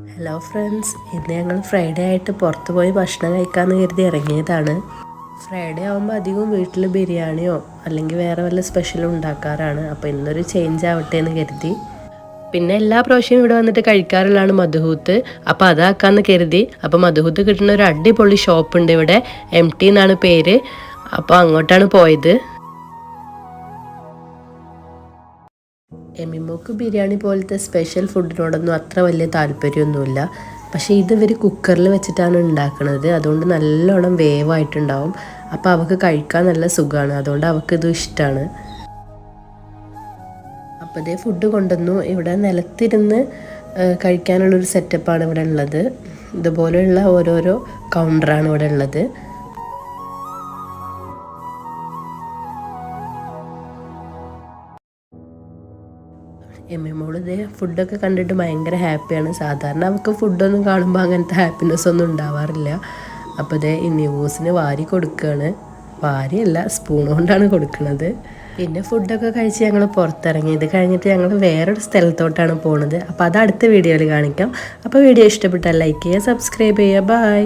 Hello friends, ഇന്ന് ഞങ്ങൾ Friday ആയിട്ട് പുറത്ത് പോയി ഭക്ഷണം കഴിക്കാമെന്ന് കരുതി ഇറങ്ങിയതാണ്. ഫ്രൈഡേ ആകുമ്പോൾ അധികവും വീട്ടിൽ ബിരിയാണിയോ അല്ലെങ്കിൽ വേറെ വല്ല സ്പെഷ്യലും ഉണ്ടാക്കാറാണ്. അപ്പോൾ ഇന്നൊരു ചേഞ്ച് ആവട്ടെ എന്ന് കരുതി. പിന്നെ എല്ലാ പ്രാവശ്യവും ഇവിടെ വന്നിട്ട് കഴിക്കാറുള്ളതാണ് മധുഹൂത്ത്. അപ്പോൾ അതാക്കാമെന്ന് കരുതി. അപ്പോൾ മധുഹൂത്ത് കിട്ടുന്ന ഒരു അടിപൊളി ഷോപ്പുണ്ട് ഇവിടെ, MT എന്നാണ് പേര്. അപ്പോൾ അങ്ങോട്ടാണ് പോയത്. എമിമോക്ക് ബിരിയാണി പോലത്തെ സ്പെഷ്യൽ ഫുഡിനോടൊന്നും അത്ര വലിയ താല്പര്യമൊന്നുമില്ല. പക്ഷേ ഇവർ കുക്കറിൽ വെച്ചിട്ടാണ് ഉണ്ടാക്കുന്നത്. അതുകൊണ്ട് നല്ലോണം വേവായിട്ടുണ്ടാവും. അപ്പോൾ അവൾക്ക് കഴിക്കാൻ നല്ല സുഖമാണ്. അതുകൊണ്ട് അവൾക്കിത് ഇഷ്ടമാണ്. അപ്പോൾ ഇതേ ഫുഡ് കൊണ്ടുവന്നു. ഇവിടെ നിലത്തിരുന്ന് കഴിക്കാനുള്ളൊരു സെറ്റപ്പാണ് ഇവിടെ ഉള്ളത്. ഇതുപോലെയുള്ള ഓരോരോ കൗണ്ടറാണ് ഇവിടെ ഉള്ളത്. മോൾ ഇതേ ഫുഡൊക്കെ കണ്ടിട്ട് ഭയങ്കര ഹാപ്പിയാണ്. സാധാരണ അവൾക്ക് ഫുഡൊന്നും കാണുമ്പോൾ അങ്ങനത്തെ ഹാപ്പിനെസ് ഒന്നും ഉണ്ടാവാറില്ല. അപ്പോൾ ഇതേ ന്യൂസിന് വാരി കൊടുക്കുകയാണ്. വാരിയല്ല, സ്പൂൺ കൊണ്ടാണ് കൊടുക്കുന്നത്. പിന്നെ ഫുഡൊക്കെ കഴിച്ച് ഞങ്ങൾ പുറത്തിറങ്ങി. ഇത് കഴിഞ്ഞിട്ട് ഞങ്ങൾ വേറൊരു സ്ഥലത്തോട്ടാണ് പോണത്. അപ്പോൾ അത് അടുത്ത വീഡിയോയിൽ കാണിക്കാം. അപ്പോൾ വീഡിയോ ഇഷ്ടപ്പെട്ടാൽ ലൈക്ക് ചെയ്യുക, സബ്സ്ക്രൈബ് ചെയ്യുക. ബൈ.